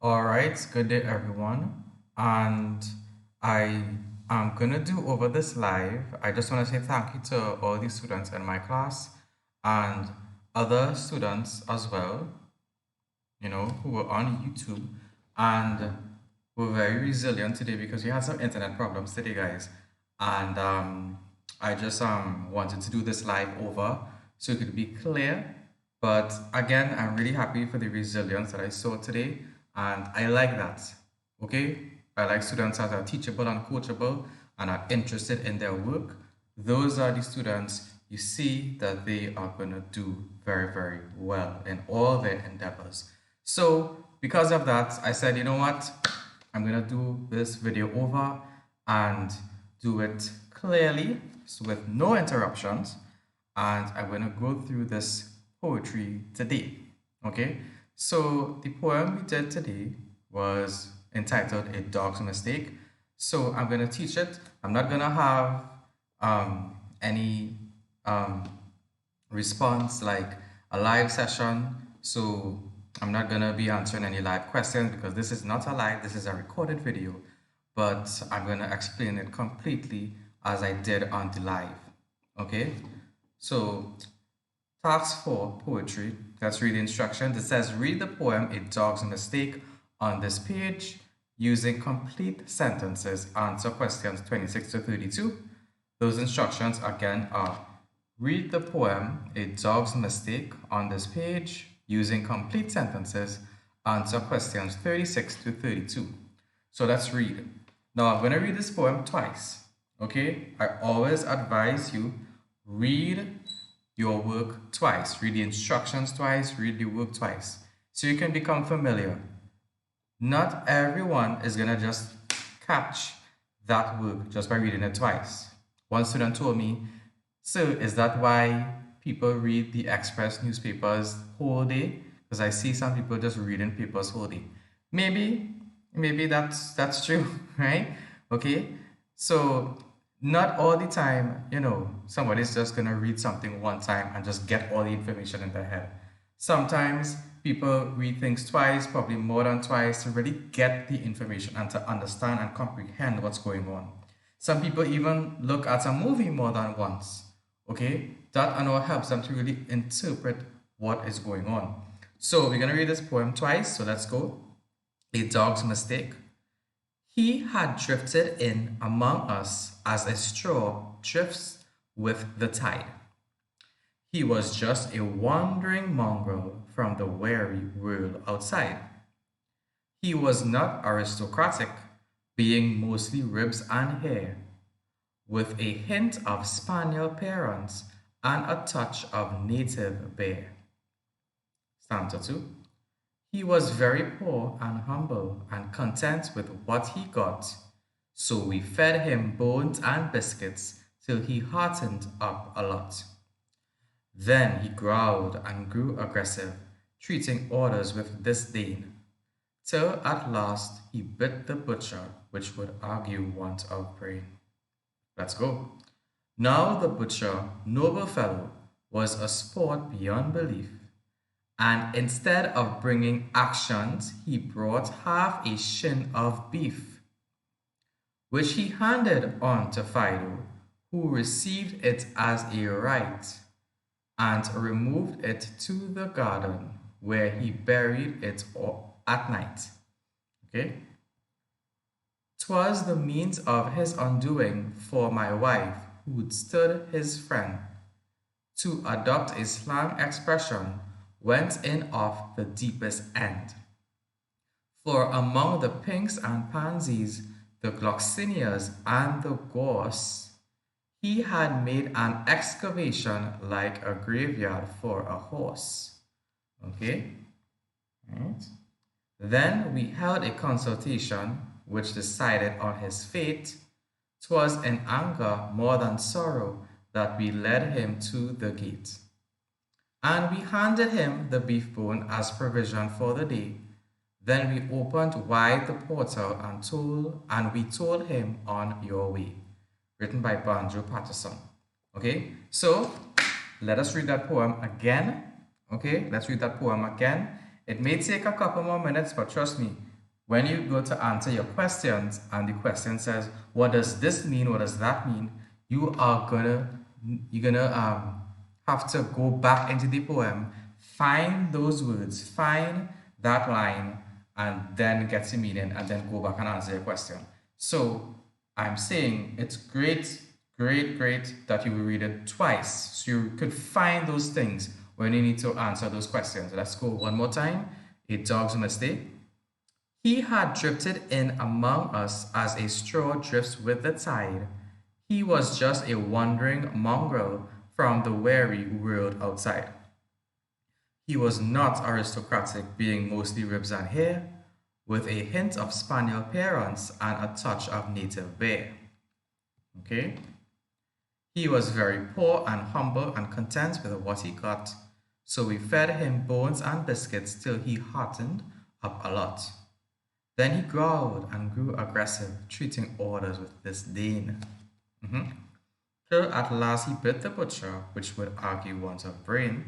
All right, good day, everyone. And I am gonna do over this live. I just want to say thank you to all the students in my class and other students as well, who were on YouTube and were very resilient today because we had some internet problems today, guys. And I just wanted to do this live over so it could be clear. But again, I'm really happy for the resilience that I saw today, and I like that. Okay, I like students that are teachable and coachable and are interested in their work. Those are the students you see that they are going to do very, very well in all their endeavors. So, because of that, I said, you know what? I'm going to do this video over and do it clearly, so with no interruptions. And I'm going to go through this poetry today. Okay? So, the poem we did today was entitled A Dog's Mistake. So, I'm going to teach it. I'm not going to have any response like a live session. So I'm not gonna be answering any live questions because this is not a live, this is a recorded video, but I'm gonna explain it completely as I did on the live. Okay, so task 4, poetry. Let's read the instructions. It says read the poem A Dog's Mistake on this page using complete sentences. Answer questions 26 to 32. Those instructions again are read the poem A Dog's Mistake on this page using complete sentences. Answer questions 36 to 32. So let's read. Now I'm going to read this poem twice. Okay? I always advise you read your work twice. Read the instructions twice, read the work twice. So you can become familiar. Not everyone is going to just catch that work just by reading it twice. One student told me, "Sir, is that why people read the Express newspapers whole day? Because I see some people just reading papers whole day." Maybe that's true, right? Okay, so not all the time, somebody's just gonna read something one time and just get all the information in their head. Sometimes people read things twice, probably more than twice, to really get the information and to understand and comprehend what's going on. Some people even look at a movie more than once. Okay, that and all helps them to really interpret what is going on. So we're gonna read this poem twice. So let's go. A Dog's Mistake. He had drifted in among us as a straw drifts with the tide. He was just a wandering mongrel from the weary world outside. He was not aristocratic, being mostly ribs and hair, with a hint of spaniel parents and a touch of native bear. Stanza 2. He was very poor and humble and content with what he got, so we fed him bones and biscuits till he heartened up a lot. Then he growled and grew aggressive, treating orders with disdain, till at last he bit the butcher, which would argue want of brain. Let's go. Now the butcher, noble fellow, was a sport beyond belief, and instead of bringing actions, he brought half a shin of beef, which he handed on to Fido, who received it as a right and removed it to the garden where he buried it at night. Okay? 'Twas the means of his undoing, for my wife, who'd stood his friend, to adopt a slang expression, went in off the deepest end. For among the pinks and pansies, the gloxinias and the gorse, he had made an excavation like a graveyard for a horse. Okay? Right. Then we held a consultation which decided on his fate. 'Twas in anger more than sorrow that we led him to the gate. And we handed him the beef bone as provision for the day. Then we opened wide the portal and we told him on your way. Written by Banjo Patterson. Okay, so let us read that poem again. Okay, let's read that poem again. It may take a couple more minutes, but trust me, When you go to answer your questions and the question says, what does this mean? What does that mean? You're gonna have to go back into the poem, find those words, find that line, and then get the meaning, and then go back and answer your question. So I'm saying it's great, great, great that you will read it twice, so you could find those things when you need to answer those questions. Let's go one more time. A dog's mistake. He had drifted in among us as a straw drifts with the tide. He was just a wandering mongrel from the weary world outside. He was not aristocratic, being mostly ribs and hair, with a hint of spaniel parents and a touch of native bear. Okay? He was very poor and humble and content with what he got, so we fed him bones and biscuits till he heartened up a lot. Then he growled and grew aggressive, treating orders with disdain. Till at last he bit the butcher, which would argue want of brain.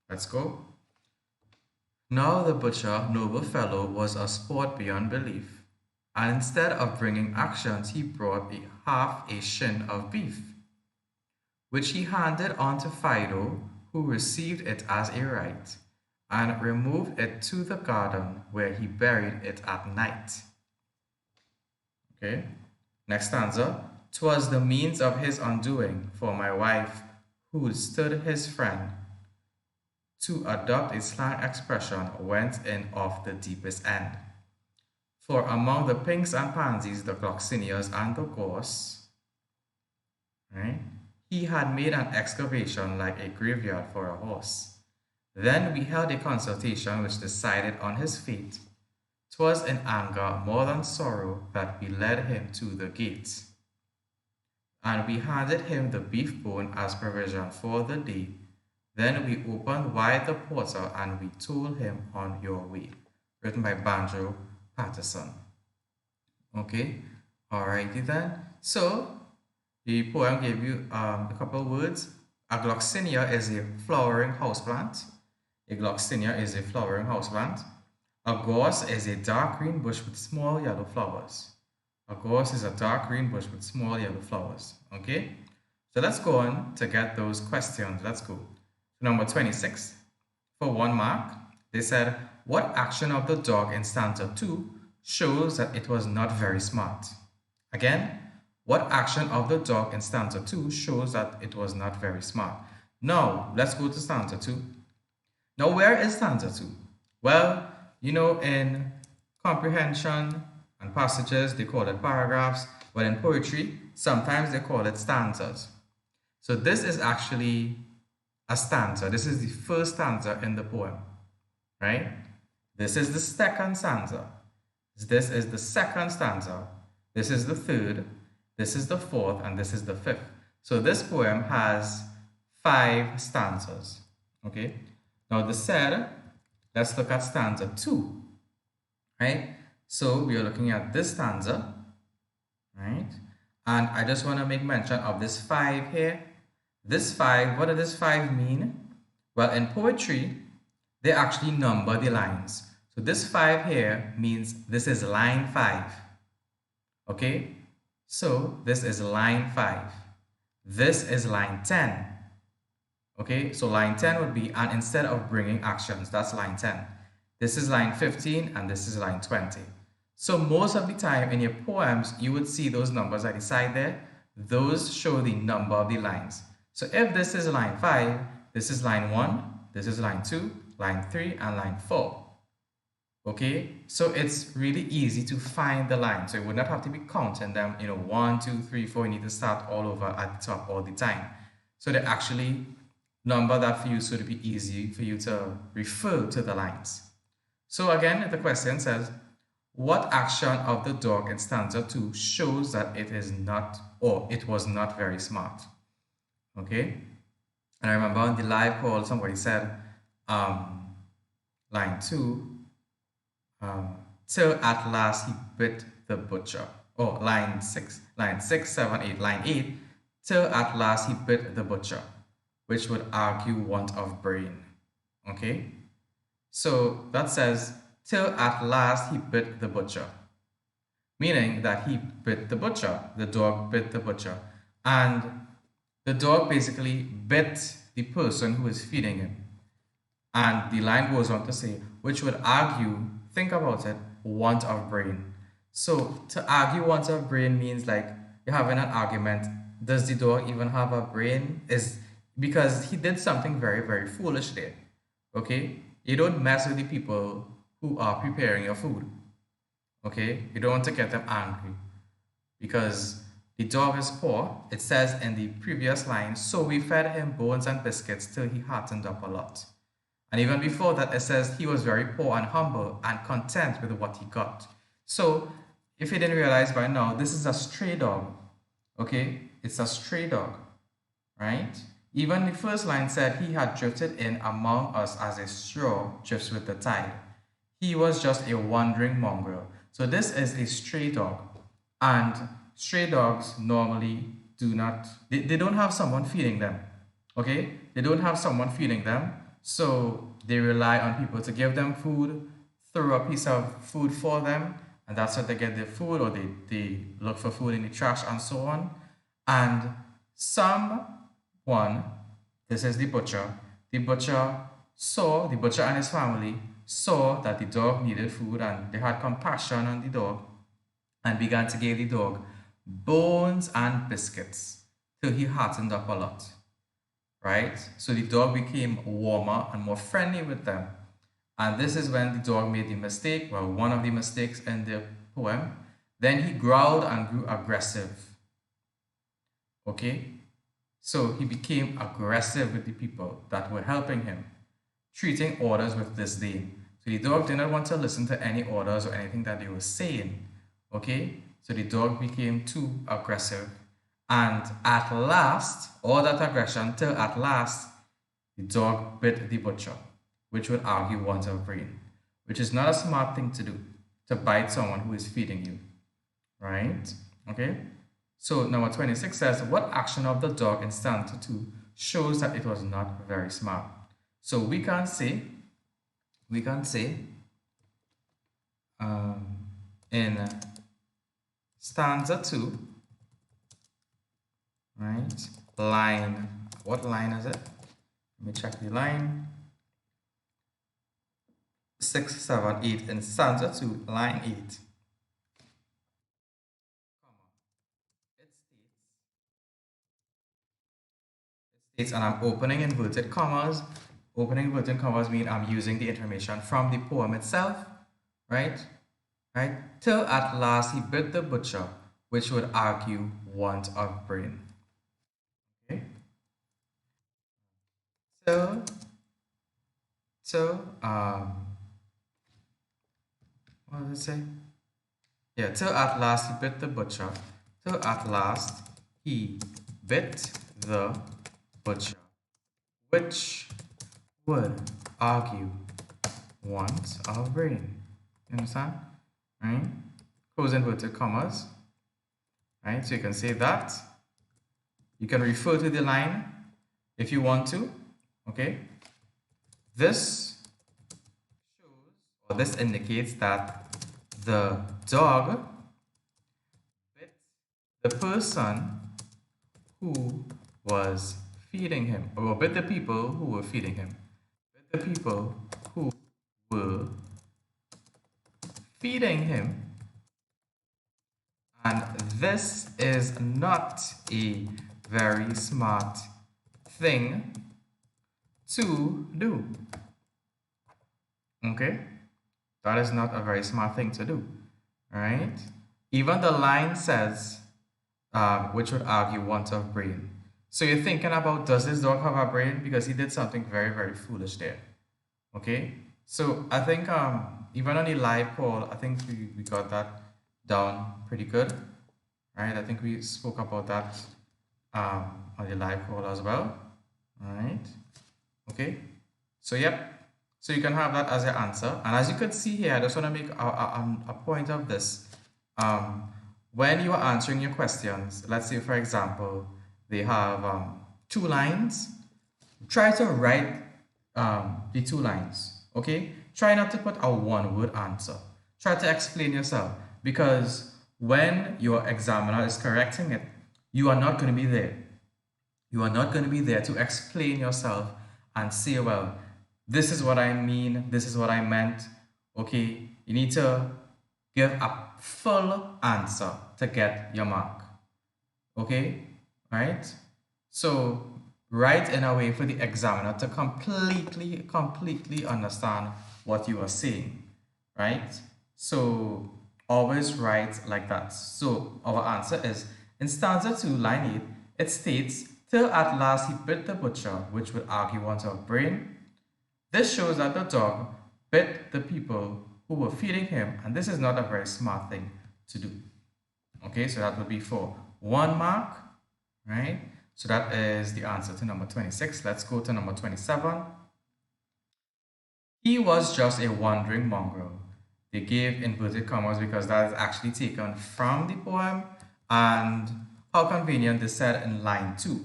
Let's go. Now the butcher, noble fellow, was a sport beyond belief, and instead of bringing actions, he brought half a shin of beef, which he handed on to Fido, who received it as a right, and removed it to the garden where he buried it at night. Okay, next stanza. 'Twas the means of his undoing, for my wife, who stood his friend, to adopt a slang expression, went in off the deepest end. For among the pinks and pansies, the gloxinias and the gorse, right, he had made an excavation like a graveyard for a horse. Then we held a consultation which decided on his fate. 'Twas in anger more than sorrow that we led him to the gate. And we handed him the beef bone as provision for the day. Then we opened wide the portal and we told him on your way. Written by Banjo Patterson. Okay, alrighty then. So the poem gave you a couple of words. A gloxinia is a flowering houseplant. A gloxinia is a flowering houseplant. A gorse is a dark green bush with small yellow flowers. A gorse is a dark green bush with small yellow flowers. Okay? So let's go on to get those questions. Let's go. Number 26. For 1 mark, they said, what action of the dog in stanza 2 shows that it was not very smart? Again, what action of the dog in stanza 2 shows that it was not very smart? Now, let's go to stanza 2. Now, where is stanza 2? Well, you know, in comprehension and passages, they call it paragraphs, but in poetry, sometimes they call it stanzas. So this is actually a stanza. This is the first stanza in the poem, right? This is the second stanza. This is the second stanza. This is the third. This is the fourth, and this is the fifth. So this poem has 5 stanzas, okay? Now the said, let's look at stanza 2, right? So we are looking at this stanza, right? And I just want to make mention of this 5 here. This 5, what does this 5 mean? Well, in poetry, they actually number the lines. So this 5 here means this is line 5. Okay? So this is line 5. This is line 10. Okay? So line 10 would be, and instead of bringing actions, that's line 10. This is line 15 and this is line 20. So most of the time in your poems, you would see those numbers at the side there. Those show the number of the lines. So if this is line 5, this is line 1, this is line 2, line 3, and line 4. Okay, so it's really easy to find the line. So you would not have to be counting them, 1, 2, 3, 4. You need to start all over at the top all the time. So they actually number that for you so it'll be easy for you to refer to the lines. So again, the question says, what action of the dog in stanza 2 shows that it is not, or it was not very smart? Okay, and I remember on the live call, somebody said, line 2, till at last he bit the butcher. Oh, line 6, 7, 8, line 8, till at last he bit the butcher, which would argue want of brain. Okay, so that says till at last he bit the butcher. Meaning that he bit the butcher. The dog bit the butcher. And the dog basically bit the person who is feeding him. And the line goes on to say, which would argue, think about it, want of brain. So to argue want of brain means like you're having an argument. Does the dog even have a brain? Is because he did something very, very foolish there. Okay? You don't mess with the people who are preparing your food. Okay? You don't want to get them angry because the dog is poor. It says in the previous line, so we fed him bones and biscuits till he heartened up a lot. And even before that, it says he was very poor and humble and content with what he got. So if you didn't realize by now, this is a stray dog. Okay? It's a stray dog, right? Even the first line said he had drifted in among us as a straw drifts with the tide. He was just a wandering mongrel. So this is a stray dog. And stray dogs normally do not, they don't have someone feeding them. Okay? They don't have someone feeding them. So they rely on people to give them food, throw a piece of food for them, and that's how they get their food, or they look for food in the trash and so on. And someone, this is the butcher and his family saw that the dog needed food and they had compassion on the dog and began to give the dog bones and biscuits till he heartened up a lot. Right? So the dog became warmer and more friendly with them. And this is when the dog made the mistake, well, one of the mistakes in the poem. Then he growled and grew aggressive. Okay? So he became aggressive with the people that were helping him, treating orders with disdain. So the dog did not want to listen to any orders or anything that they were saying. Okay? So the dog became too aggressive. And at last, all that aggression till at last, the dog bit the butcher, which would argue want of brain, which is not a smart thing to do, to bite someone who is feeding you, right? Okay? So number 26 says, what action of the dog in stanza 2 shows that it was not very smart? So we can say, in stanza 2, right? Line, what line is it? Let me check the line. 6, 7, 8 in stanza 2, line 8. It states, and I'm opening inverted commas. Opening inverted commas mean I'm using the information from the poem itself, right? Right? Till at last he bit the butcher, which would argue want of brain. Okay. So, what does it say? Yeah, till at last he bit the butcher. Till at last he bit the butcher, which would argue want of brain. You understand? Right? Close inverted commas. Right? So you can say that. You can refer to the line if you want to. Okay? This shows, or this indicates that the dog bit the person who was feeding him, or bit the people who were feeding him. Bit the people who were feeding him. And this is not a very smart thing to do. Okay? That is not a very smart thing to do. Right? Even the line says, which would argue want of brain. So you're thinking about, does this dog have a brain? Because he did something very, very foolish there. Okay? So I think even on the live poll, I think we got that down pretty good. Right? I think we spoke about that on the live poll as well. All right? Okay? So yep. So you can have that as your answer. And as you can see here, I just want to make a point of this. When you are answering your questions, let's say, for example, they have 2 lines, try to write the 2 lines, okay? Try not to put a one-word answer. Try to explain yourself, because when your examiner is correcting it, you are not going to be there. You are not going to be there to explain yourself and say, well, this is what I mean, this is what I meant. Okay, you need to give a full answer to get your mark. Okay, right? So write in a way for the examiner to completely understand what you are saying, right? So always write like that. So our answer is, in stanza 2, line 8, it states, till at last he bit the butcher, which would argue want of brain. This shows that the dog bit the people who were feeding him, and this is not a very smart thing to do. Okay, so that would be for 1 mark, right? So that is the answer to number 26. Let's go to number 27. He was just a wandering mongrel. They gave inverted commas because that is actually taken from the poem, and how convenient, they said in line 2.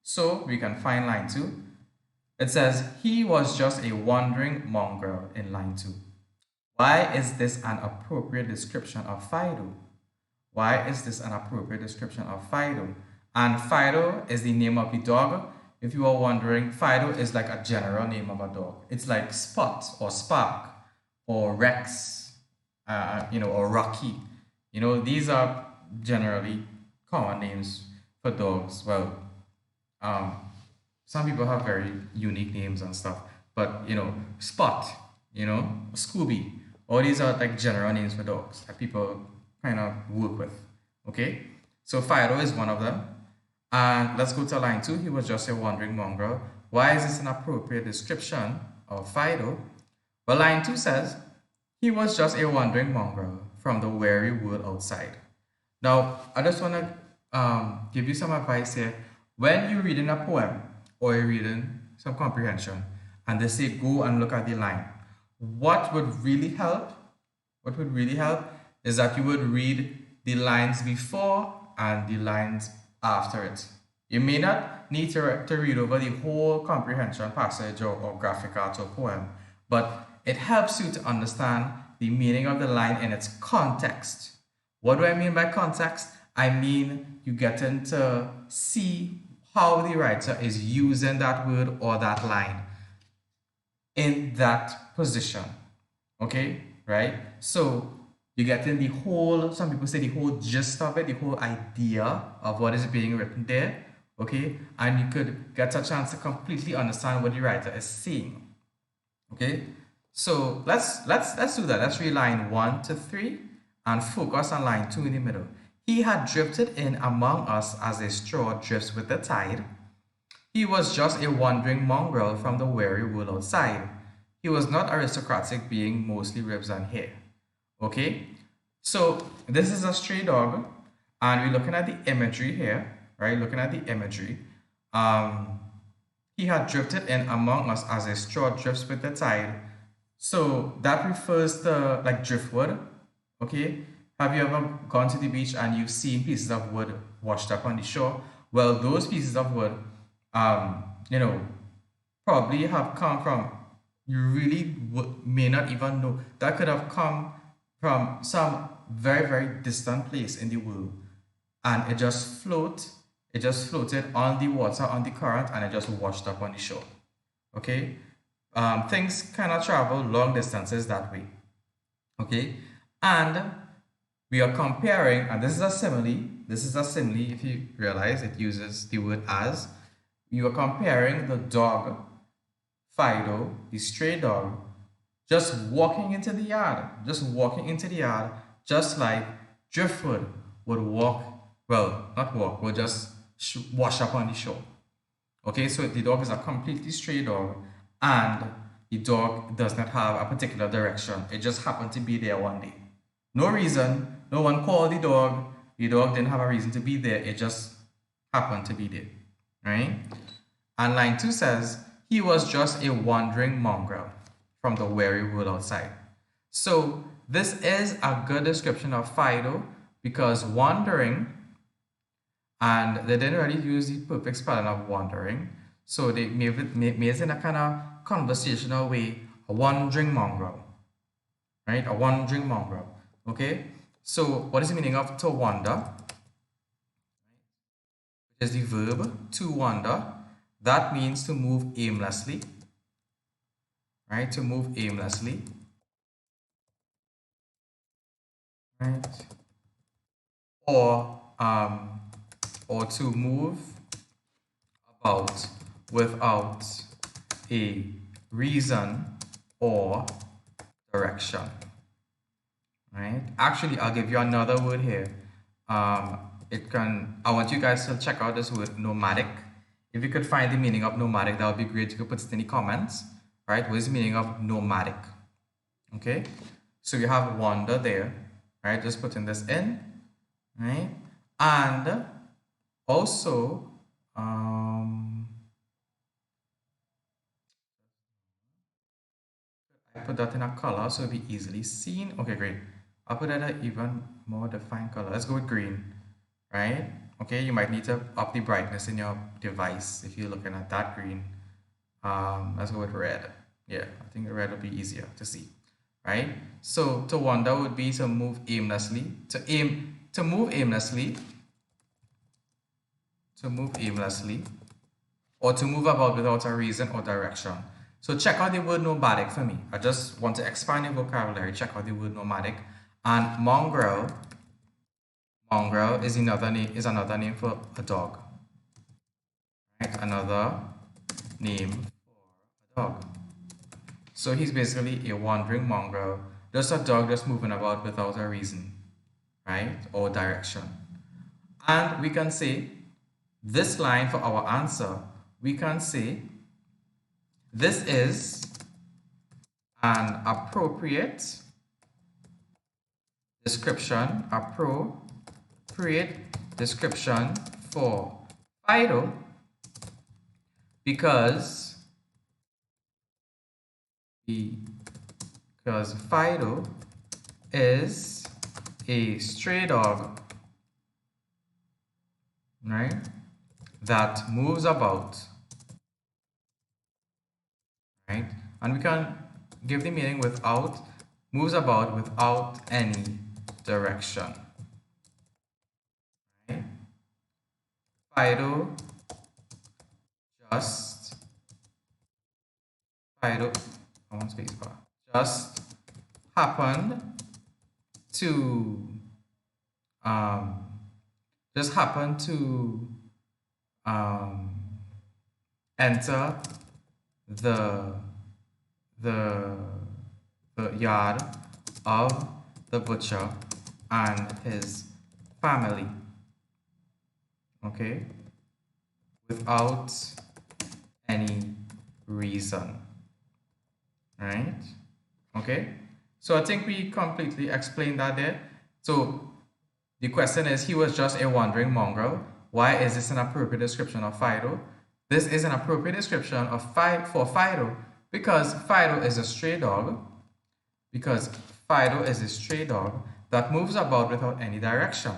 So we can find line 2. It says, he was just a wandering mongrel in line 2. Why is this an appropriate description of Fido? Why is this an appropriate description of Fido? And Fido is the name of the dog. If you are wondering, Fido is like a general name of a dog. It's like Spot or Spark or Rex, or Rocky. These are generally common names for dogs. Well, some people have very unique names and stuff, but Spot, Scooby, all these are like general names for dogs that people kind of work with. Okay, so Fido is one of them. And let's go to line 2. He was just a wandering mongrel. Why is this an appropriate description of Fido? Well, line 2 says, he was just a wandering mongrel from the weary world outside. Now, I just want to give you some advice here. When you're reading a poem or you're reading some comprehension and they say go and look at the line, what would really help is that you would read the lines before and the lines after it. You may not need to read over the whole comprehension passage or graphic art or poem, but it helps you to understand the meaning of the line in its context. What do I mean by context? I mean you getting to see how the writer is using that word or that line in that position. Okay, right? So you get in the whole, some people say the whole gist of it, the whole idea of what is being written there, okay? And you could get a chance to completely understand what the writer is saying, okay? So let's do that. Let's read line 1 to 3 and focus on line 2 in the middle. He had drifted in among us as a straw drifts with the tide. He was just a wandering mongrel from the weary world outside. He was not aristocratic, being mostly ribs and hair. Okay, so this is a stray dog, and we're looking at the imagery here, right? Looking at the imagery. He had drifted in among us as a straw drifts with the tide. So that refers to like driftwood. Okay, have you ever gone to the beach and you've seen pieces of wood washed up on the shore? Well, those pieces of wood, probably have come from, you really may not even know, that could have come from some very distant place in the world, and it just floated on the water, on the current, and it just washed up on the shore. Okay, things cannot travel long distances that way. Okay, and we are comparing, and this is a simile. If you realize it uses the word as. You are comparing the dog Fido, the stray dog, just walking into the yard, just like driftwood would walk, well, not walk, would just wash up on the shore. Okay, so the dog is a completely stray dog, and the dog does not have a particular direction. It just happened to be there one day. No reason, no one called the dog didn't have a reason to be there, it just happened to be there, right? And line 2 says, he was just a wandering mongrel from the weary world outside. So this is a good description of Fido, because wandering, and they didn't really use the perfect spelling of wandering, so they made it in a kind of conversational way A wandering mongrel, right? A wandering mongrel, okay? So what is the meaning of to wander? Which is the verb to wander. That means to move aimlessly, right? To move aimlessly, right? Or to move about without a reason or direction, right? Actually, I'll give you another word here. I want you guys to check out this word nomadic. If you could find the meaning of nomadic, that would be great. You could put it in the comments, right? What is the meaning of nomadic? Okay, so you have wander there, right? Just putting this in, right? And also, I put that in a color so it'll be easily seen. Okay, great. I'll put that an even more defined color. Let's go with green, right? Okay, you might need to up the brightness in your device if you're looking at that green. Let's go with red. Yeah, I think the red will be easier to see, right? So to wander would be to move aimlessly, to move aimlessly, or to move about without a reason or direction. So check out the word nomadic for me. I just want to expand your vocabulary. Check out the word nomadic. And mongrel is another name for a dog. Right? Another name for a dog. So he's basically a wandering mongrel, just a dog just moving about without a reason, right? Or direction. And we can say this line for our answer, we can say this is an appropriate description for Fido because Fido is a stray dog, right, that moves about, right? And we can give the meaning moves about without any direction, right? Fido just, Fido, I want space bar, just happened to, enter the yard of the butcher and his family, okay, without any reason, right? Okay, so I think we completely explained that there. So the question is, he was just a wandering mongrel. Why is this an appropriate description of Fido? This is an appropriate description for Fido because Fido is a stray dog. Because Fido is a stray dog that moves about without any direction,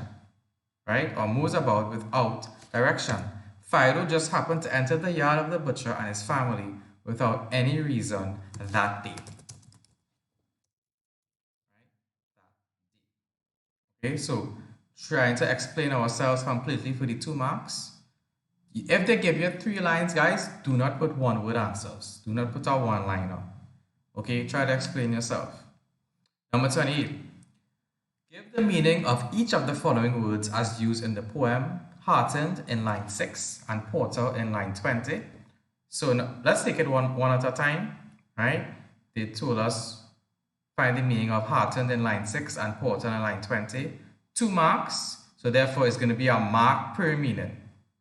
right? Or moves about without direction. Fido just happened to enter the yard of the butcher and his family without any reason that day. Okay, so trying to explain ourselves completely for the 2 marks. If they give you 3 lines, guys, do not put one word answers. Do not put a one-liner. Okay, try to explain yourself. Number 28. Give the meaning of each of the following words as used in the poem Heartened in line 6 and Porter in line 20. So now, let's take it one at a time, right? They told us find the meaning of heartened in line 6 and Porter in line 20. 2 marks, so therefore it's going to be a mark per meaning.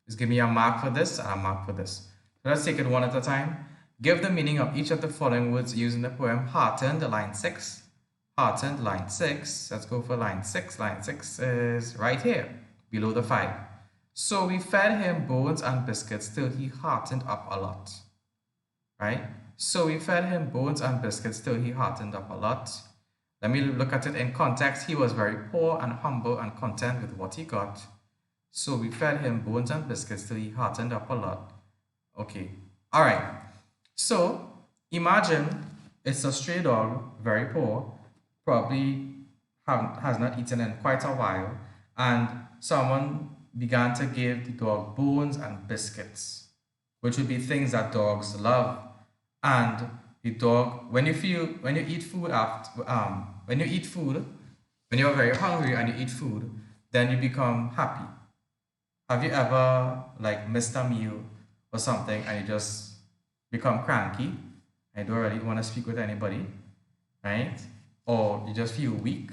It's giving me a mark for this and a mark for this. So let's take it one at a time. Give the meaning of each of the following words used in the poem Heartened, line 6. Heartened, line 6. Let's go for line 6. Line 6 is right here, below the 5. So we fed him bones and biscuits till he heartened up a lot. Right? So we fed him bones and biscuits till he heartened up a lot. Let me look at it in context. He was very poor and humble and content with what he got. So we fed him bones and biscuits till he heartened up a lot. Okay. All right. So imagine it's a stray dog, very poor, probably has not eaten in quite a while, and someone began to give the dog bones and biscuits, which would be things that dogs love. And the dog, when you eat food when you eat food, when you're very hungry and you eat food, then you become happy. Have you ever like missed a meal or something and you just become cranky and don't really want to speak with anybody, right? Or you just feel weak,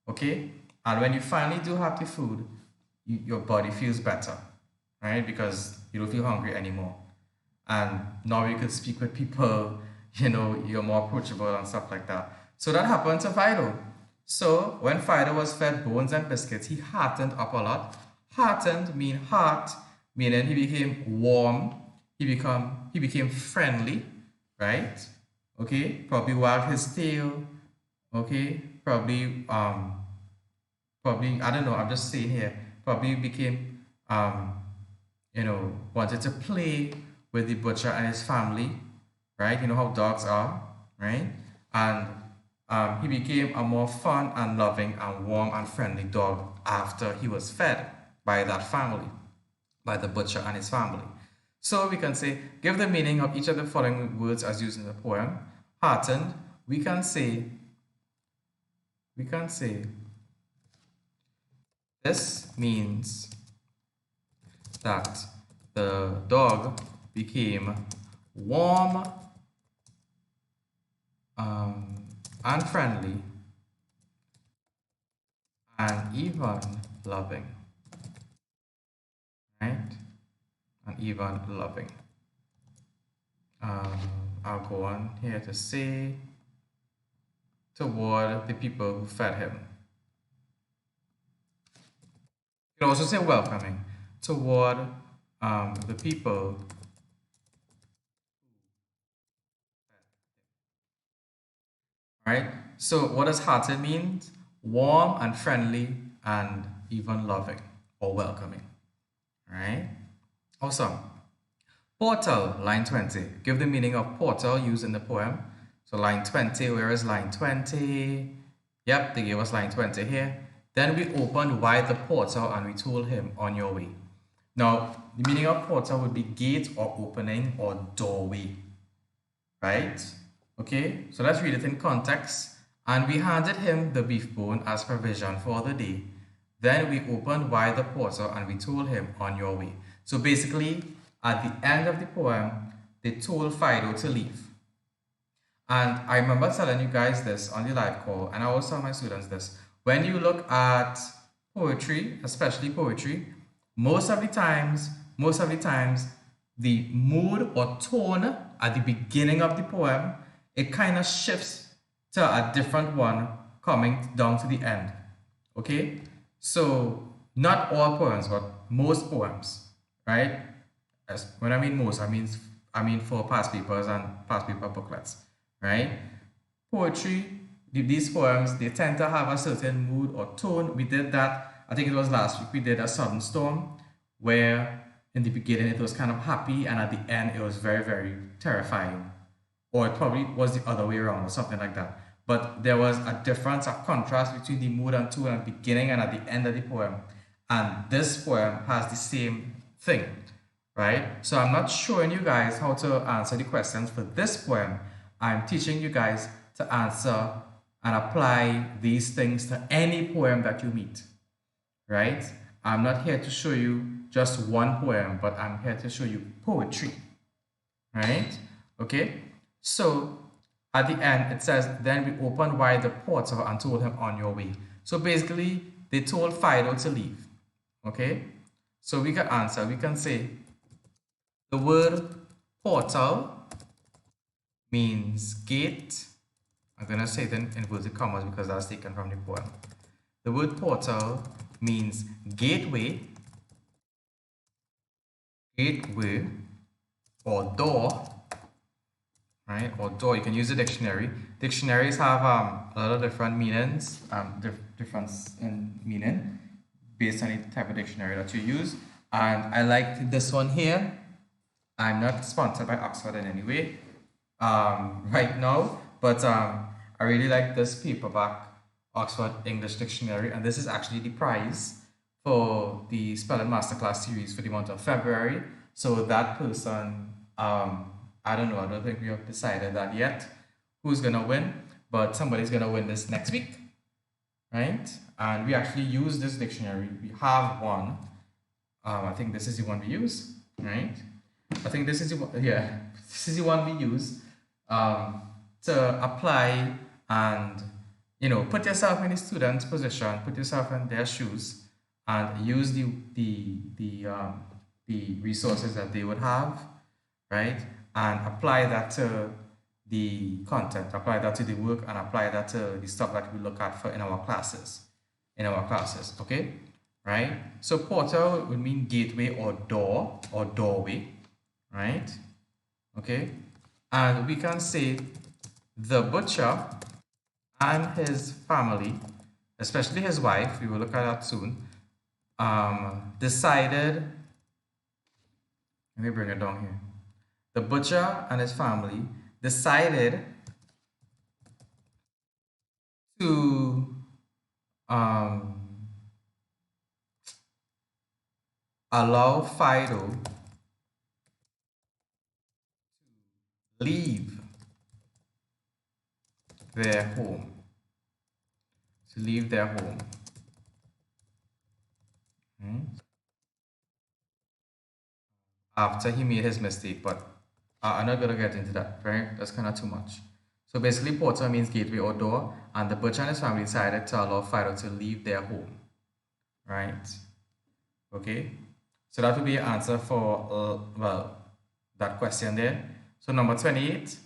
okay? And when you finally do have the food, your body feels better, right? Because you don't feel hungry anymore. And now you could speak with people, you're more approachable and stuff like that. So that happened to Fido. So when Fido was fed bones and biscuits, he heartened up a lot. Heartened mean heart, meaning he became warm, he became friendly, right? Okay, probably wagged his tail, okay, probably I don't know, I'm just saying here, probably became wanted to play with the butcher and his family, right? You know how dogs are, right? And he became a more fun and loving and warm and friendly dog after he was fed by that family, by the butcher and his family. So we can say, give the meaning of each of the following words as used in the poem. Heartened, we can say, this means that the dog became warm and friendly and even loving, right? And even loving. I'll go on here to say toward the people who fed him. You can also say welcoming toward the people. Right? So what does hearted mean? Warm and friendly and even loving or welcoming. Right? Awesome. Portal, line 20. Give the meaning of portal used in the poem. So line 20, where is line 20? Yep, they gave us line 20 here. Then we opened wide the portal and we told him, on your way. Now, the meaning of portal would be gate or opening or doorway. Right? Okay, so let's read it in context. And we handed him the beef bone as provision for the day. Then we opened wide the portal and we told him, on your way. So basically, at the end of the poem, they told Fido to leave. And I remember telling you guys this on the live call, and I always tell my students this. When you look at poetry, especially poetry, most of the times, the mood or tone at the beginning of the poem, it kind of shifts to a different one coming down to the end. Okay? So, not all poems, but most poems, right? When I mean most, I mean for past papers and past paper booklets, right? Poetry, these poems, they tend to have a certain mood or tone. We did that, I think it was last week, we did a sudden storm where in the beginning it was kind of happy and at the end it was very, very terrifying. Or it probably was the other way around or something like that. But there was a difference, a contrast between the mood and tone at the beginning and at the end of the poem. And this poem has the same thing, right? So I'm not showing you guys how to answer the questions for this poem. I'm teaching you guys to answer and apply these things to any poem that you meet, right? I'm not here to show you just one poem, but I'm here to show you poetry, right? Okay, so at the end it says, then we opened wide the portal and told him, on your way. So basically, they told Fido to leave, okay? So we can answer, we can say, the word portal means gate. I'm going to say it in inverted commas because that's taken from the poem. The word portal means gateway, or door, right? Or door. You can use a dictionary. Dictionaries have a lot of different meanings, difference in meaning based on the type of dictionary that you use. And I like this one here. I'm not sponsored by Oxford in any way right now, But I really like this paperback Oxford English Dictionary, and this is actually the prize for the Spelling Masterclass series for the month of February. So that person, I don't know, I don't think we have decided that yet, who's gonna win, but somebody's gonna win this next week, right? And we actually use this dictionary. We have one. I think this is the one we use, right? I think this is the one, yeah, this is the one we use to apply and, you know, put yourself in the student's position, put yourself in their shoes, and use the resources that they would have, right? And apply that to the content, apply that to the work, and apply that to the stuff that we look at for in our classes, okay? Right? So portal would mean gateway or door or doorway, right? Okay? And we can say the butcher and his family, especially his wife, we will look at that soon, decided, let me bring it down here. The butcher and his family decided to allow Fido to leave their home. To leave their home. After he made his mistake, but I'm not gonna get into that, right? That's kind of too much. So basically, portal means gateway or door, and the butcher and his family decided to allow Fido to leave their home, right? Okay, so that would be your answer for, well, that question there. So number 28,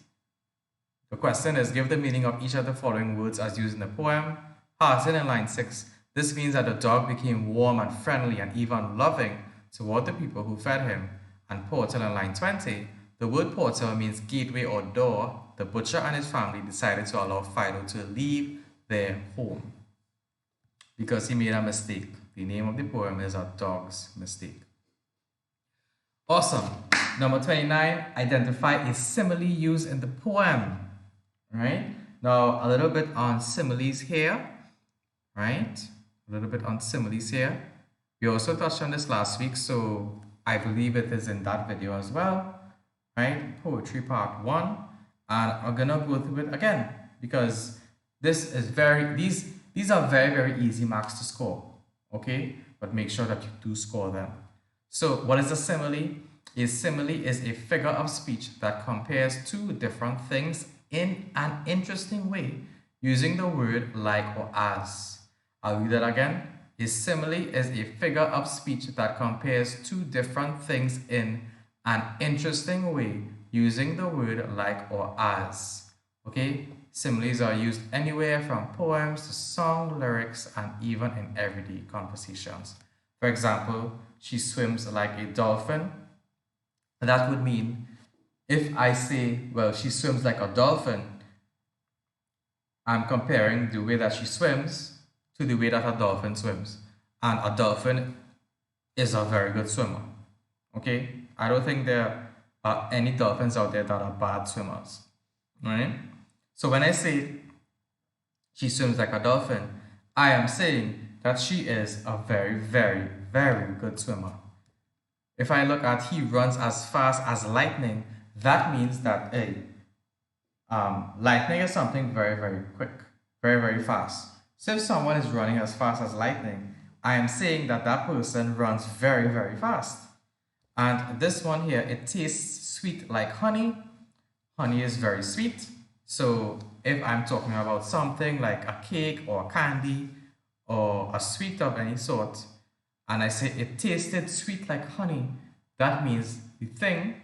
the question is, give the meaning of each of the following words as used in the poem. Hasten in line 6. This means that the dog became warm and friendly and even loving toward the people who fed him. And portal in line 20. The word portal means gateway or door. The butcher and his family decided to allow Fido to leave their home because he made a mistake. The name of the poem is A Dog's Mistake. Awesome. Number 29, identify a simile used in the poem. Right? Now, a little bit on similes here. Right? A little bit on similes here. We also touched on this last week, so I believe it is in that video as well. Right? Poetry part 1. And I'm gonna go through it again because this is these are very, very easy marks to score. Okay? But make sure that you do score them. So what is a simile? A simile is a figure of speech that compares two different things in an interesting way using the word like or as. I'll read that again. A simile is a figure of speech that compares two different things in an interesting way using the word like or as. Okay? Similes are used anywhere from poems to song lyrics and even in everyday conversations. For example, she swims like a dolphin. That would mean if I say, well, she swims like a dolphin, I'm comparing the way that she swims to the way that a dolphin swims. And a dolphin is a very good swimmer. Okay? I don't think there are any dolphins out there that are bad swimmers. Right? So when I say she swims like a dolphin, I am saying that she is a very, very, very good swimmer. If I look at he runs as fast as lightning, that means that lightning is something very, very quick, very, very fast. So if someone is running as fast as lightning, I am saying that that person runs very, very fast. And this one here, it tastes sweet like honey. Honey is very sweet. So if I'm talking about something like a cake or a candy or a sweet of any sort, and I say it tasted sweet like honey, that means the thing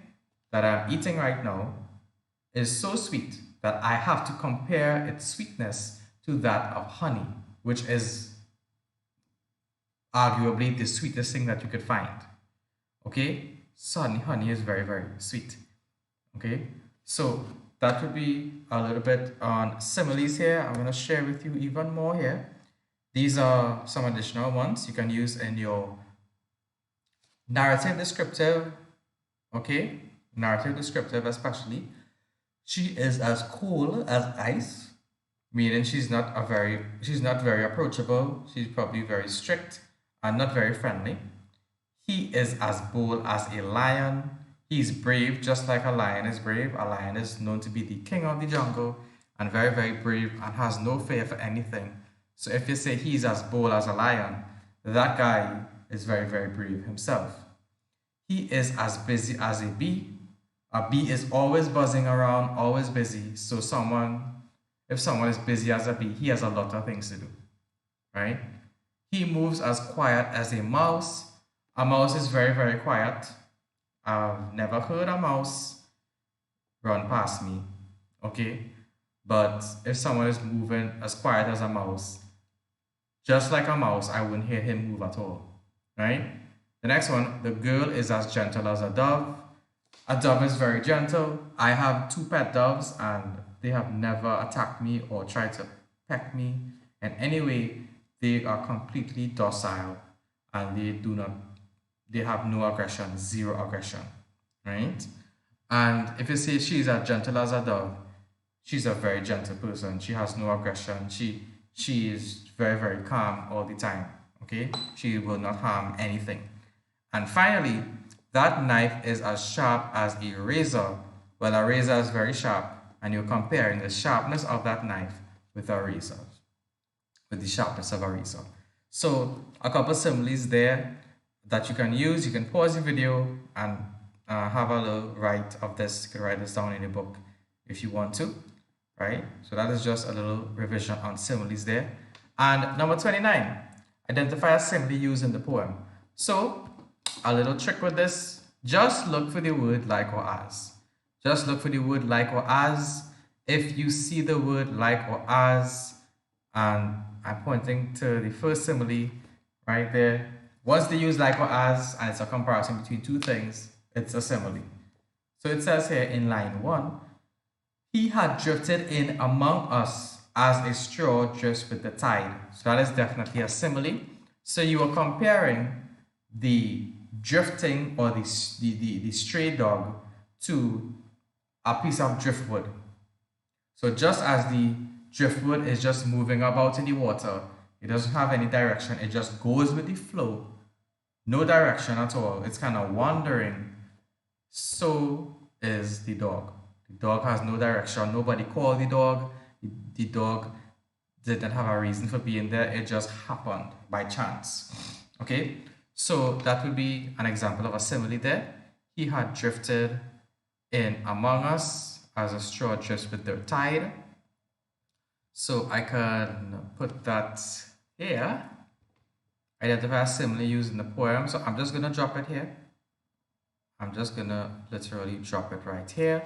that I'm eating right now is so sweet that I have to compare its sweetness to that of honey, which is arguably the sweetest thing that you could find. Okay? So honey is very, very sweet. Okay? So that would be a little bit on similes here. I'm going to share with you even more here. These are some additional ones you can use in your narrative descriptive, okay? Narrative descriptive especially. She is as cool as ice, meaning she's not very approachable. She's probably very strict and not very friendly. He is as bold as a lion. He's brave, just like a lion is brave. A lion is known to be the king of the jungle and very, very brave and has no fear for anything. So if you say he's as bold as a lion, that guy is very, very brave himself. He is as busy as a bee. A bee is always buzzing around, always busy. So if someone is busy as a bee, he has a lot of things to do, right? He moves as quiet as a mouse. A mouse is very, very quiet. I've never heard a mouse run past me, okay? But if someone is moving as quiet as a mouse, just like a mouse, I wouldn't hear him move at all, right? The next one, the girl is as gentle as a dove. A dove is very gentle. I have two pet doves and they have never attacked me or tried to peck me in any way. They are completely docile and they have no aggression, zero aggression, right? And if you say she's as gentle as a dove, she's a very gentle person. She has no aggression. She is very, very calm all the time. Okay? She will not harm anything. And finally, that knife is as sharp as a razor. Well, a razor is very sharp, and you're comparing the sharpness of that knife with a razor, with the sharpness of a razor. So, a couple similes there that you can use. You can pause the video and have a little write of this. You can write this down in your book if you want to, right? So that is just a little revision on similes there. And number 29, identify a simile used in the poem. So a little trick with this, just look for the word like or as. Just look for the word like or as. If you see the word like or as, and I'm pointing to the first simile right there. Once they use like or as, and it's a comparison between two things, it's a simile. So it says here in line 1, he had drifted in among us as a straw drifts with the tide. So that is definitely a simile. So you are comparing the drifting or the stray dog to a piece of driftwood. So just as the driftwood is just moving about in the water, it doesn't have any direction, it just goes with the flow, no direction at all, it's kind of wandering. So is the dog. The dog has no direction, nobody called the dog, the dog didn't have a reason for being there, it just happened by chance. Okay, so that would be an example of a simile there. He had drifted in among us as a straw drifts with the tide. So I can put that here. Identify a simile used in the poem. So I'm just going to drop it here. I'm just going to literally drop it right here.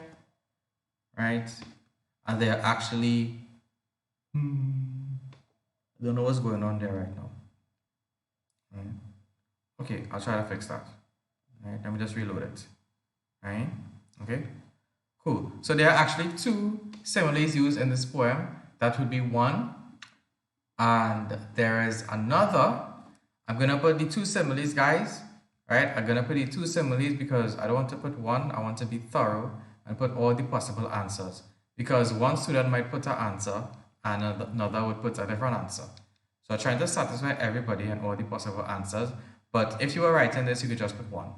Right? And they're actually... I don't know what's going on there right now. Right? Okay, I'll try to fix that. Right? Let me just reload it. Right? Okay? Cool. So there are actually two similes used in this poem. That would be one. And there is another. I'm going to put the two similes, guys. Right? I'm going to put the two similes because I don't want to put one. I want to be thorough and put all the possible answers. Because one student might put an answer and another would put a different answer. So I'm trying to satisfy everybody and all the possible answers. But if you were writing this, you could just put one.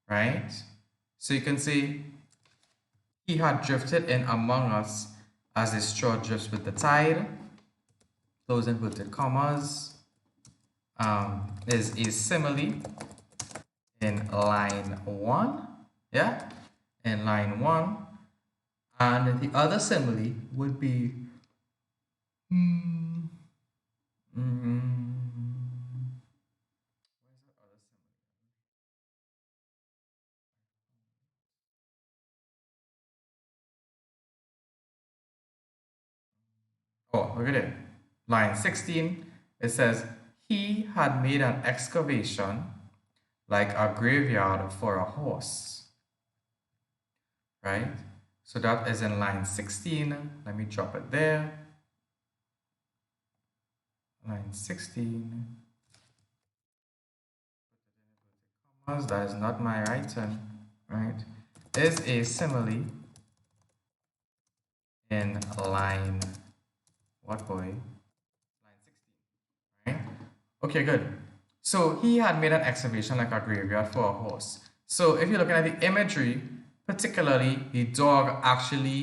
Right? So you can see he had drifted in among us as a straw drifts with the tide. Close inverted commas. Is a simile in line 1. Yeah? In line 1. And the other simile would be oh, look at it. Line 16, it says, he had made an excavation like a graveyard for a horse. Right? So that is in line 16. Let me drop it there. Line 16. That is not my writing, right? Is a simile in line, what boy? Line 16, right? Okay, good. So he had made an excavation like a graveyard for a horse. So if you're looking at the imagery, particularly the dog actually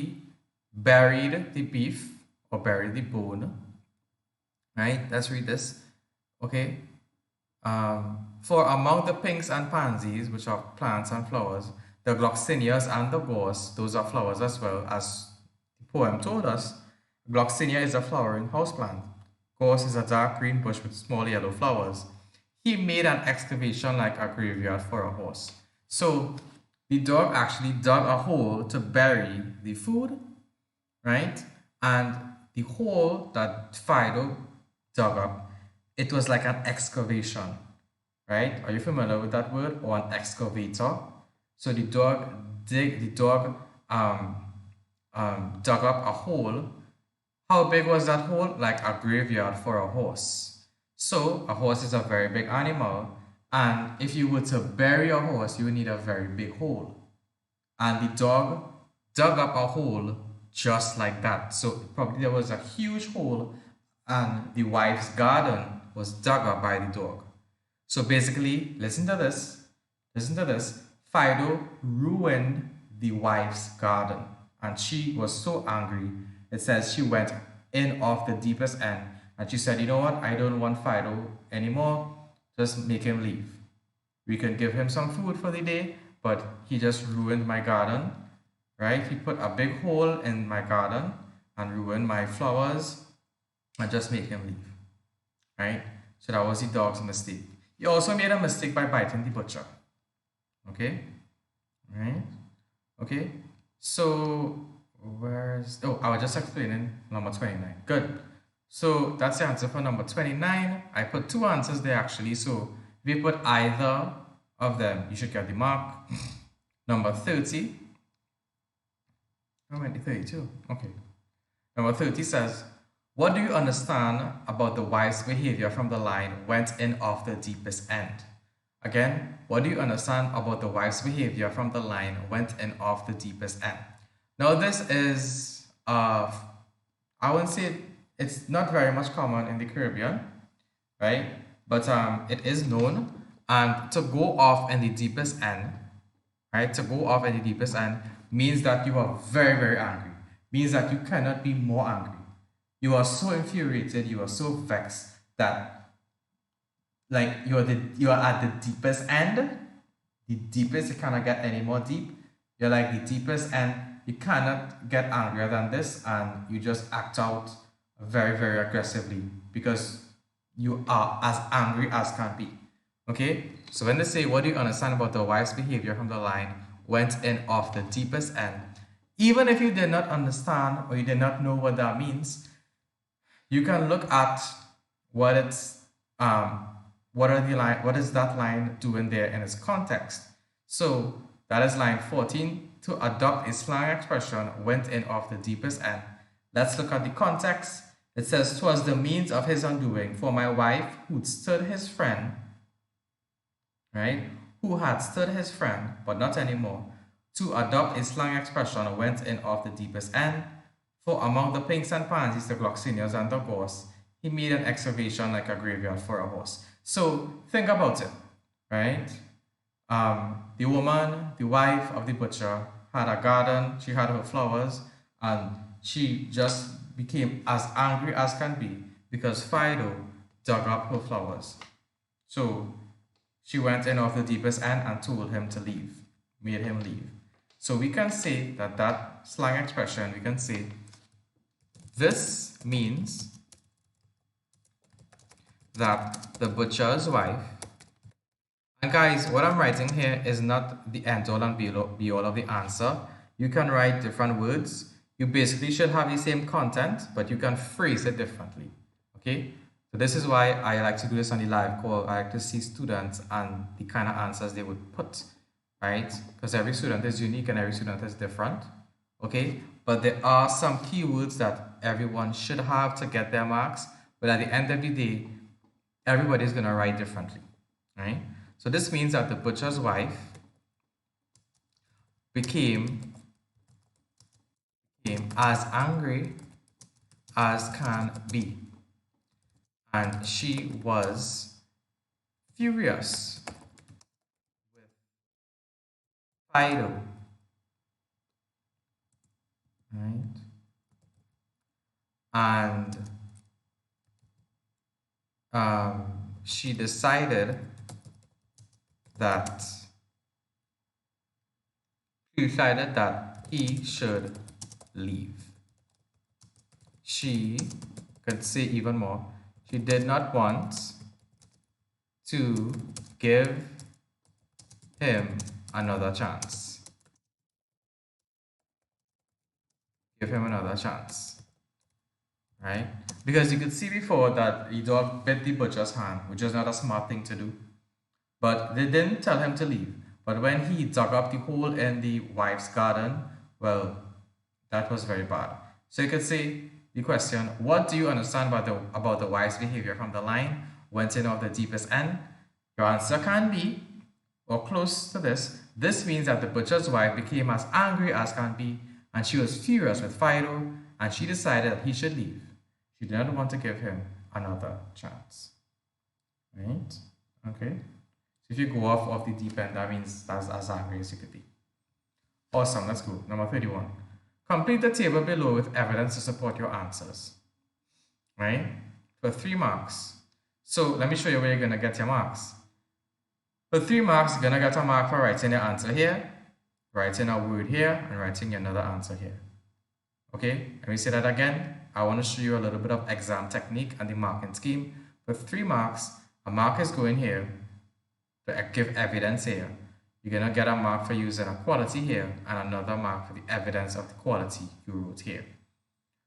buried the beef or buried the bone, right? Let's read this. Okay. For among the pinks and pansies, which are plants and flowers, the gloxinias and the gorse, those are flowers as well, as the poem told us. Gloxinia is a flowering houseplant. Gorse is a dark green bush with small yellow flowers. He made an excavation like a graveyard for a horse. So the dog actually dug a hole to bury the food, right? And the hole that Fido dug up, it was like an excavation, right? Are you familiar with that word? Or an excavator? So the dog dug up a hole. How big was that hole? Like a graveyard for a horse. So a horse is a very big animal, and if you were to bury a horse, you would need a very big hole. And the dog dug up a hole just like that. So probably there was a huge hole, and the wife's garden was dug up by the dog. So basically, listen to this. Listen to this. Fido ruined the wife's garden, and she was so angry. It says she went in off the deepest end, and she said, "You know what? I don't want Fido anymore. Just make him leave. We can give him some food for the day, but he just ruined my garden, right? He put a big hole in my garden and ruined my flowers, and just make him leave, right?" So that was the dog's mistake. He also made a mistake by biting the butcher. Okay, right? Okay, so I was just explaining number 29. Good. So that's the answer for number 29. I put two answers there actually. So if you put either of them, you should get the mark. Number 30. How many? 32. Okay. Number 30 says, what do you understand about the wife's behavior from the line went in off the deepest end? Again, what do you understand about the wife's behavior from the line went in off the deepest end? Now this is, I wouldn't say it's not very much common in the Caribbean, right? But it is known. And to go off in the deepest end, right? To go off in the deepest end means that you are very, very angry. Means that you cannot be more angry. You are so infuriated, you are so vexed that like you are at the deepest end. The deepest, you cannot get any more deep. You're like the deepest end. You cannot get angrier than this, and you just act out very, very aggressively because you are as angry as can be. Okay? So when they say, what do you understand about the wife's behavior from the line went in off the deepest end, even if you did not understand or you did not know what that means, you can look at what it's what is that line doing there in its context. So that is line 14. To adopt a slang expression went in off the deepest end. Let's look at the context. It says, "'Twas the means of his undoing, for my wife who'd stood his friend," right? Who had stood his friend, but not anymore. To adopt a slang expression went in off the deepest end. For among the pinks and pansies, the gloxinias and the gorse, he made an excavation like a graveyard for a horse. So think about it, right? The woman, the wife of the butcher, had a garden, she had her flowers, and she just became as angry as can be because Fido dug up her flowers. So she went in off the deepest end and told him to leave, made him leave. So we can say that slang expression, we can say, this means that the butcher's wife, and guys, what I'm writing here is not the end all and be all of the answer. You can write different words. You basically should have the same content, but you can phrase it differently. Okay? So this is why I like to do this on the live call. I like to see students and the kind of answers they would put, right? Because every student is unique and every student is different. Okay? But there are some keywords that everyone should have to get their marks. But at the end of the day, everybody's going to write differently, right? So this means that the butcher's wife became became as angry as can be, and she was furious with Fido, right? And she decided that he should leave. She could say even more. She did not want to give him another chance. Give him another chance, right? Because you could see before that the dog bit the butcher's hand, which was not a smart thing to do. But they didn't tell him to leave. But when he dug up the hole in the wife's garden, well, that was very bad. So you could say the question, what do you understand about the wife's behavior from the line went in of the deepest end? Your answer can be, or close to this, this means that the butcher's wife became as angry as can be, and she was furious with Fido, and she decided that he should leave. She did not want to give him another chance. Right? Okay? So if you go off the deep end, that means that's as angry as you could be. Awesome, let's go. Number 31. Complete the table below with evidence to support your answers. Right? For 3 marks. So let me show you where you're going to get your marks. For 3 marks, you're going to get a mark for writing your answer here, writing a word here, and writing another answer here. Okay, let me say that again. I want to show you a little bit of exam technique and the marking scheme. For 3 marks, a mark is going here to give evidence here. You're going to get a mark for using a quality here and another mark for the evidence of the quality you wrote here.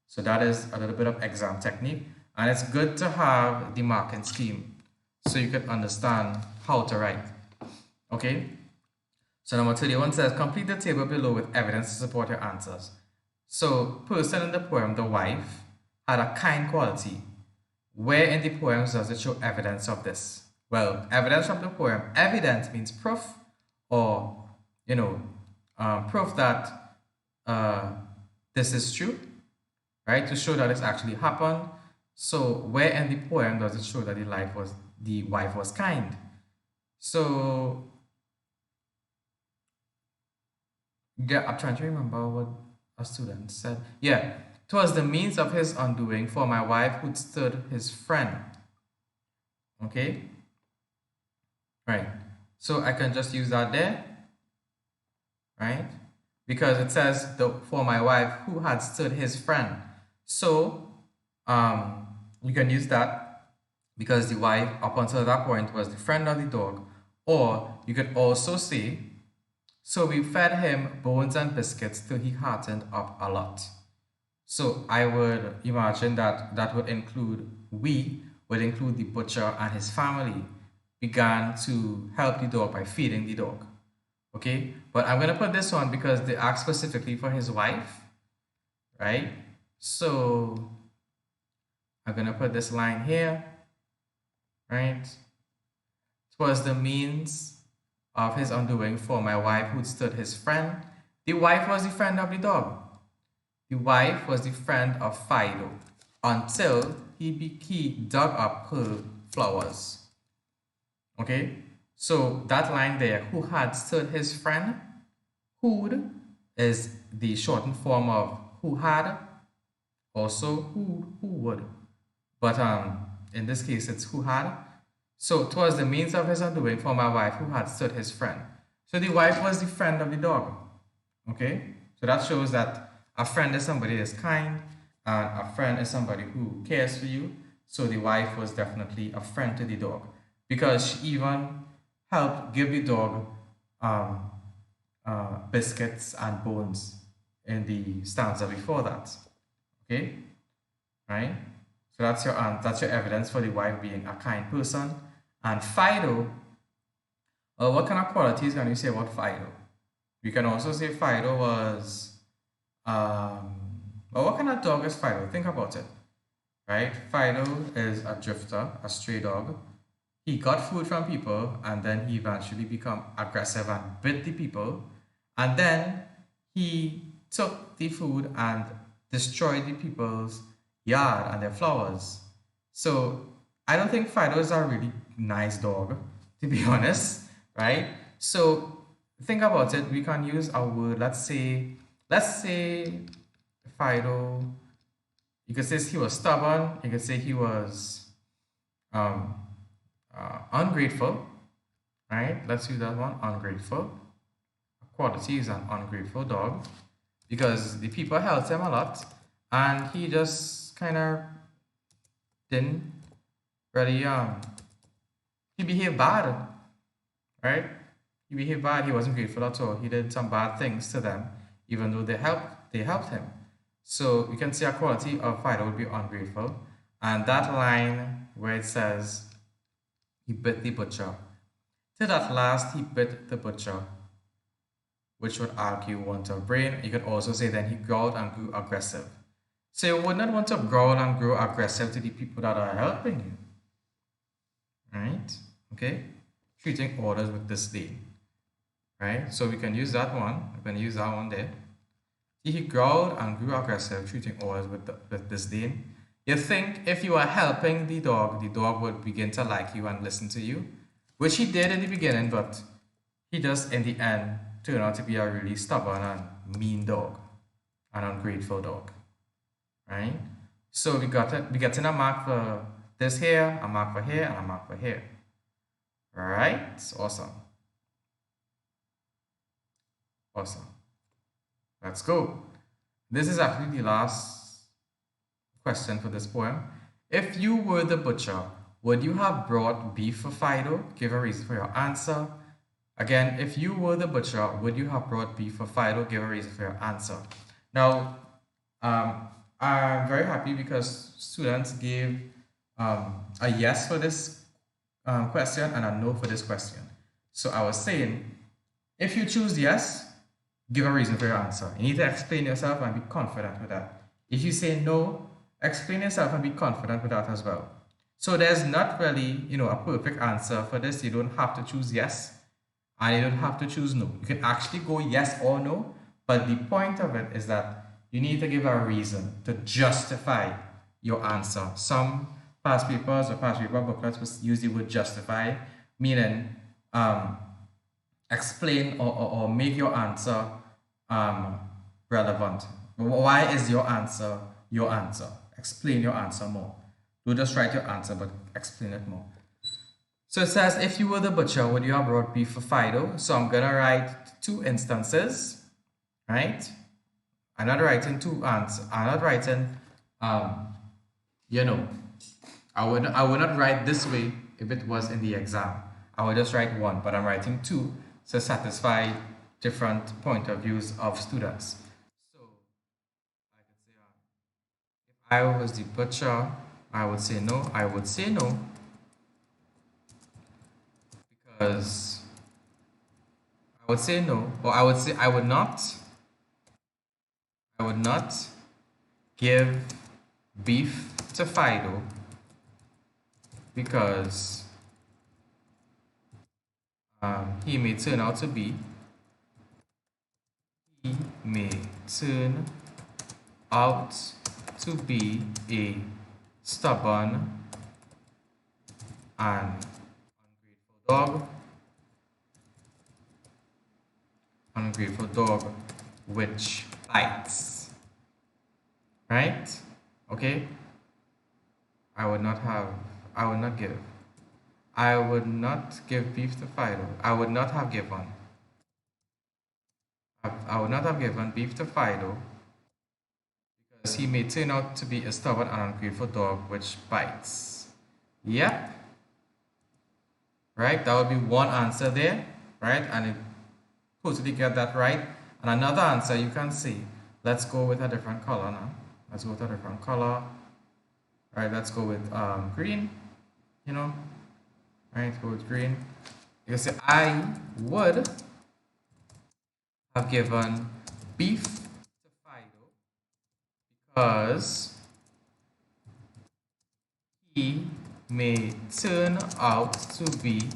So that is a little bit of exam technique, and it's good to have the marking scheme so you can understand how to write. Okay? So number 31 says, complete the table below with evidence to support your answers. So, person in the poem, the wife, had a kind quality. Where in the poems does it show evidence of this? Well, evidence from the poem. Evidence means proof, or, proof that this is true, right? To show that it's actually happened. So, where in the poem does it show that the wife was kind? So, yeah, I'm trying to remember what a student said. Yeah, 'twas the means of his undoing for my wife who stood his friend. Okay, right. So I can just use that there, right? Because it says for my wife who had stood his friend. So you can use that because the wife up until that point was the friend of the dog. Or you could also say, so we fed him bones and biscuits till he heartened up a lot. So I would imagine that would include, we would include the butcher and his family began to help the dog by feeding the dog. Okay, but I'm going to put this one because they asked specifically for his wife, right? So I'm going to put this line here, right? It was the means of his undoing for my wife who stood his friend. The wife was the friend of the dog. The wife was the friend of Fido until he dug up her flowers. Okay, so that line there, who had stood his friend, who'd is the shortened form of who had, also who would. But in this case, it's who had. So 'twas the means of his undoing for my wife who had stood his friend. So the wife was the friend of the dog. Okay? So that shows that a friend is somebody that's kind, and a friend is somebody who cares for you. So the wife was definitely a friend to the dog because she even helped give the dog biscuits and bones in the stanza before that. Okay? Right? So that's your evidence for the wife being a kind person. And Fido, what kind of qualities can you say about Fido? You can also say Fido was, well, what kind of dog is Fido? Think about it, right? Fido is a drifter, a stray dog. He got food from people, and then he eventually became aggressive and bit the people. And then he took the food and destroyed the people's yard and their flowers. So I don't think Fido is a really nice dog, to be honest, right? So think about it. We can use a word. Let's say Fido. You could say he was stubborn. You could say he was um, ungrateful, right? Let's use that one. Ungrateful. Quality is an ungrateful dog because the people helped him a lot, and he just kind of didn't really he behaved bad, right? He behaved bad. He wasn't grateful at all. He did some bad things to them, even though they helped him. So you can see a quality of Fido would be ungrateful. And that line where it says he bit the butcher. Till at last he bit the butcher, which would argue want of brain. You could also say then he growled and grew aggressive. So you would not want to growl and grow aggressive to the people that are helping you. Right? Okay? Treating orders with disdain. Right? So we can use that one. We can use that one there. He growled and grew aggressive, treating orders with disdain. You think if you are helping the dog would begin to like you and listen to you, which he did in the beginning, but he does in the end turn out to be a really stubborn and mean dog, an ungrateful dog, right? So we got in a mark for this here, a mark for here, and a mark for here. All right, awesome. Awesome. Let's go. This is actually the last question for this poem. If you were the butcher, would you have brought beef for Fido? Give a reason for your answer. Again, if you were the butcher, would you have brought beef for Fido? Give a reason for your answer. Now, I'm very happy because students gave a yes for this question and a no for this question. So I was saying, if you choose yes, give a reason for your answer. You need to explain yourself and be confident with that. If you say no, explain yourself and be confident with that as well. So there's not really, a perfect answer for this. You don't have to choose yes and you don't have to choose no. You can actually go yes or no, but the point of it is that you need to give a reason to justify your answer. Some past papers or past paper booklets use the word justify, meaning explain or make your answer relevant. Why is your answer your answer? Explain your answer more. Don't just write your answer, but explain it more. So it says, if you were the butcher, would you have brought beef for Fido? So I'm gonna write two instances, right? I'm not writing two answers. I'm not writing, I would not write this way if it was in the exam. I would just write one, but I'm writing two to satisfy different point of views of students. So I could say, if I was the butcher, I would say no. I would say no because I would say no, or I would say I would not give beef to Fido because he may turn out to be a stubborn and ungrateful dog which bites, right? Okay, I would not give beef to Fido. I would not have given beef to Fido because he may turn out to be a stubborn and ungrateful dog which bites. Yep. Right? That would be one answer there, right? And it totally get that right. And another answer you can see. Let's go with a different color now. Let's go with a different color. All right, let's go with green, Right, go with green. You can say, I would have given beef to Fido because he may turn out to be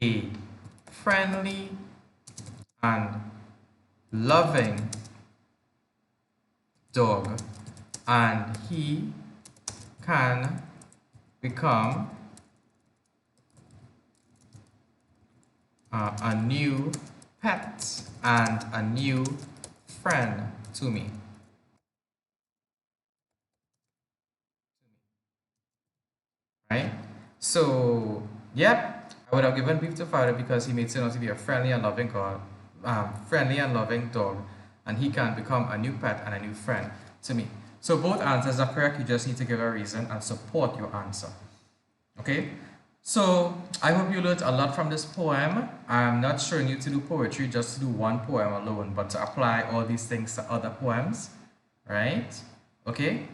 a friendly and loving dog, and he can become a new pet and a new friend to me. Right? So, yep, I would have given beef to Fido because he makes it out to be a friendly and loving God, friendly and loving dog, and he can become a new pet and a new friend to me. So both answers are correct. You just need to give a reason and support your answer. Okay? So I hope you learned a lot from this poem. I'm not showing you to do poetry, just to do one poem alone, but to apply all these things to other poems, right? Okay?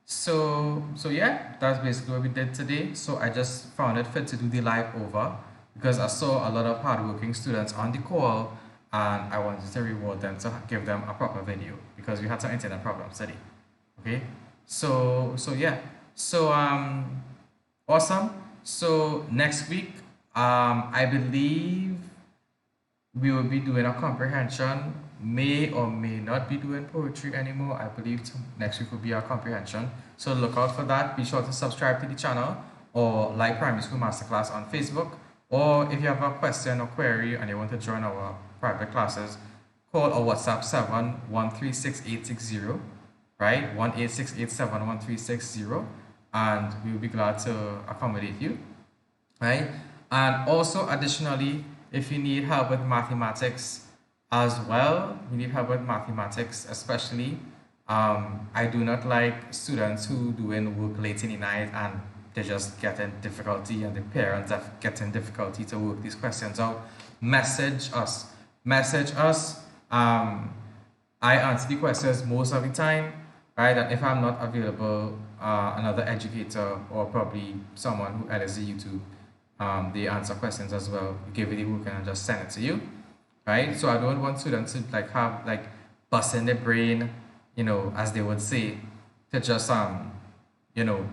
So yeah, that's basically what we did today. So I just found it fit to do the live over because I saw a lot of hardworking students on the call and I wanted to reward them to give them a proper video because we had some internet problems today. Okay? So yeah. So awesome. So next week, I believe we will be doing a comprehension. May or may not be doing poetry anymore. I believe next week will be our comprehension. So look out for that. Be sure to subscribe to the channel or like Primary School Masterclass on Facebook. Or if you have a question or query and you want to join our private classes, call or WhatsApp 7136860, right? 186871360, and we will be glad to accommodate you, right? And also additionally, if you need help with mathematics as well, you need help with mathematics especially. I do not like students who doing work late in the night and they're just getting difficulty and the parents are getting difficulty to work these questions out. Message us. Message us. I answer the questions most of the time, right? And if I'm not available, another educator or probably someone who edits the YouTube, they answer questions as well. You give it the work and I just send it to you, right? So I don't want students to like have like bust in their brain, you know, as they would say, to just you know,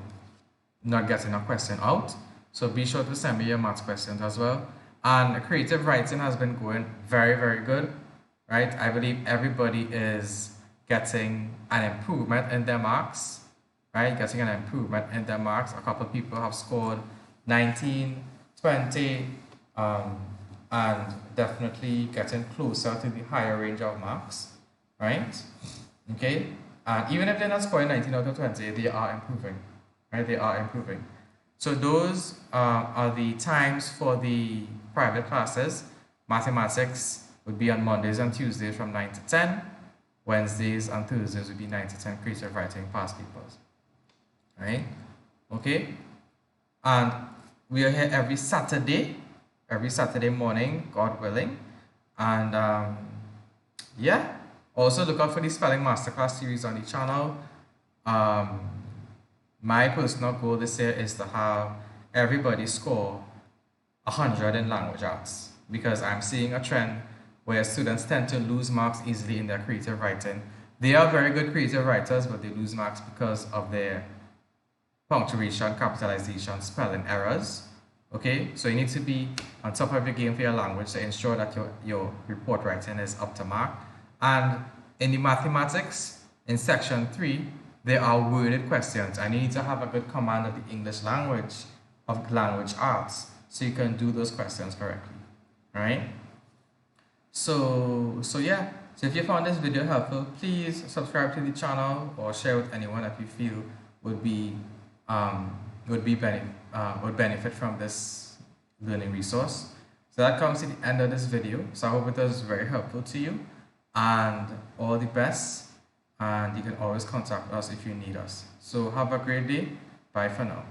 not getting a question out. So be sure to send me your math questions as well. And creative writing has been going very, very good, right? I believe everybody is getting an improvement in their marks, right? Getting an improvement in their marks. A couple of people have scored 19, 20, and definitely getting closer to the higher range of marks, right? Okay, and even if they're not scoring 19 out of 20, they are improving, right? They are improving. So those are the times for the private classes. Mathematics would be on Mondays and Tuesdays from 9 to 10. Wednesdays and Thursdays would be 9 to 10 creative writing past papers, right? Okay, and we are here every Saturday morning, God willing. And yeah, also look out for the spelling masterclass series on the channel. My personal goal this year is to have everybody score 100 in language arts because I'm seeing a trend where students tend to lose marks easily in their creative writing. They are very good creative writers, but they lose marks because of their punctuation, capitalization, spelling errors. Okay, so you need to be on top of your game for your language to ensure that your report writing is up to mark. And in the mathematics, in section 3, there are worded questions and you need to have a good command of the English language, of language arts, so you can do those questions correctly, right? So yeah, so if you found this video helpful, please subscribe to the channel or share with anyone that you feel would benefit from this learning resource. So that comes to the end of this video. So I hope it was very helpful to you and all the best. And you can always contact us if you need us. So have a great day. Bye for now.